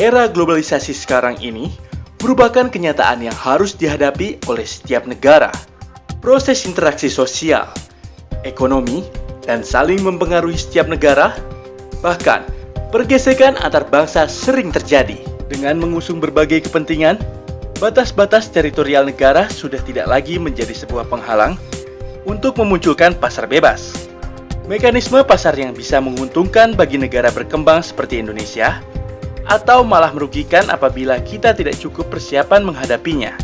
era globalisasi sekarang ini merupakan kenyataan yang harus dihadapi oleh setiap negara. Proses interaksi sosial, ekonomi, dan saling mempengaruhi setiap negara, bahkan pergesekan antar bangsa sering terjadi. Dengan mengusung berbagai kepentingan, batas-batas teritorial negara sudah tidak lagi menjadi sebuah penghalang untuk memunculkan pasar bebas. Mekanisme pasar yang bisa menguntungkan bagi negara berkembang seperti Indonesia, atau malah merugikan apabila kita tidak cukup persiapan menghadapinya.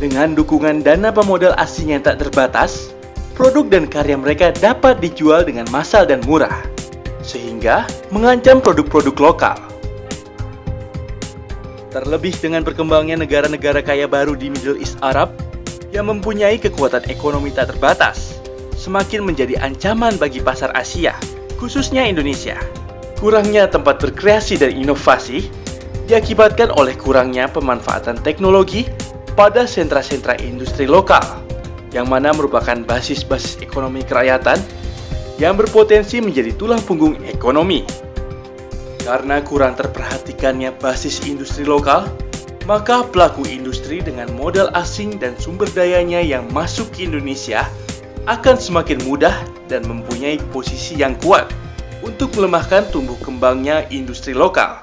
Dengan dukungan dana pemodal asing yang tak terbatas, produk dan karya mereka dapat dijual dengan massal dan murah, sehingga mengancam produk-produk lokal. Terlebih dengan berkembangnya negara-negara kaya baru di Middle East Arab yang mempunyai kekuatan ekonomi tak terbatas, semakin menjadi ancaman bagi pasar Asia, khususnya Indonesia. Kurangnya tempat berkreasi dan inovasi diakibatkan oleh kurangnya pemanfaatan teknologi pada sentra-sentra industri lokal, yang mana merupakan basis-basis ekonomi kerakyatan yang berpotensi menjadi tulang punggung ekonomi. Karena kurang terperhatikannya basis industri lokal, maka pelaku industri dengan modal asing dan sumber dayanya yang masuk ke Indonesia akan semakin mudah dan mempunyai posisi yang kuat untuk melemahkan tumbuh kembangnya industri lokal.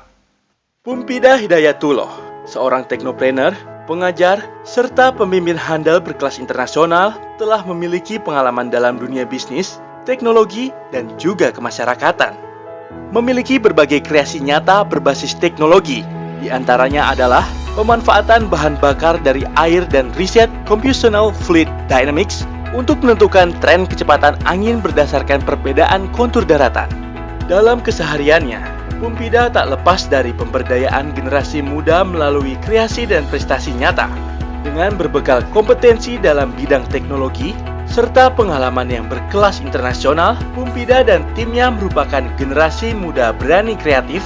Pumpida Hidayatullah, seorang teknopreneur, pengajar, serta pemimpin handal berkelas internasional, telah memiliki pengalaman dalam dunia bisnis, teknologi, dan juga kemasyarakatan. Memiliki berbagai kreasi nyata berbasis teknologi, di antaranya adalah pemanfaatan bahan bakar dari air dan riset Computational Fluid Dynamics untuk menentukan tren kecepatan angin berdasarkan perbedaan kontur daratan. Dalam kesehariannya, Pumpida tak lepas dari pemberdayaan generasi muda melalui kreasi dan prestasi nyata. Dengan berbekal kompetensi dalam bidang teknologi, serta pengalaman yang berkelas internasional, Pumpida dan timnya merupakan generasi muda berani kreatif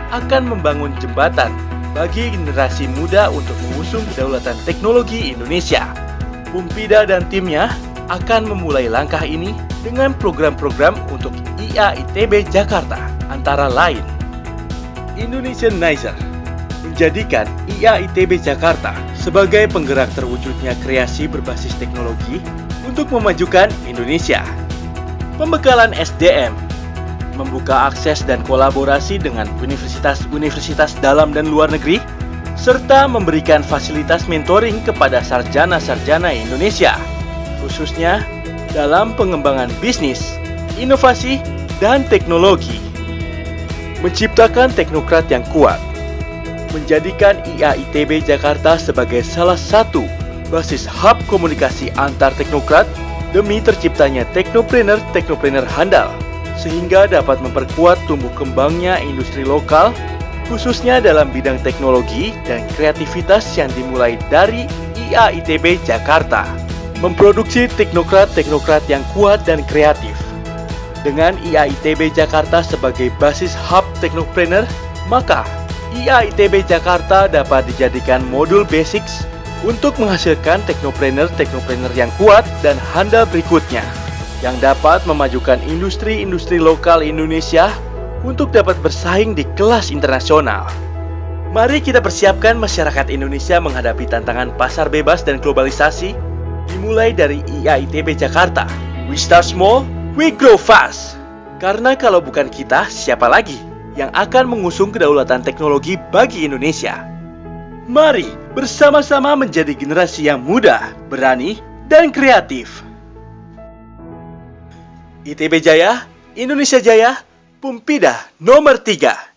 akan membangun jembatan bagi generasi muda untuk mengusung kedaulatan teknologi Indonesia. Pumpida dan timnya akan memulai langkah ini dengan program-program untuk IAITB Jakarta, antara lain Indonesianizer, menjadikan IAITB Jakarta sebagai penggerak terwujudnya kreasi berbasis teknologi untuk memajukan Indonesia. Pembekalan SDM, membuka akses dan kolaborasi dengan universitas-universitas dalam dan luar negeri, serta memberikan fasilitas mentoring kepada sarjana-sarjana Indonesia, khususnya dalam pengembangan bisnis, inovasi, dan teknologi. Menciptakan teknokrat yang kuat, menjadikan IAITB Jakarta sebagai salah satu basis hub komunikasi antar teknokrat demi terciptanya teknopreneur handal, sehingga dapat memperkuat tumbuh kembangnya industri lokal, khususnya dalam bidang teknologi dan kreativitas yang dimulai dari IAITB Jakarta. Memproduksi teknokrat-teknokrat yang kuat dan kreatif. Dengan IAITB Jakarta sebagai basis hub teknopreneur, maka IAITB Jakarta dapat dijadikan modul basics untuk menghasilkan teknopreneur yang kuat dan handal berikutnya, yang dapat memajukan industri-industri lokal Indonesia untuk dapat bersaing di kelas internasional. Mari kita persiapkan masyarakat Indonesia menghadapi tantangan pasar bebas dan globalisasi, dimulai dari IAITB Jakarta. We start small, we grow fast. Karena kalau bukan kita, siapa lagi yang akan mengusung kedaulatan teknologi bagi Indonesia? Mari bersama-sama menjadi generasi yang muda, berani, dan kreatif. ITB Jaya, Indonesia Jaya, Pumpida nomor 3.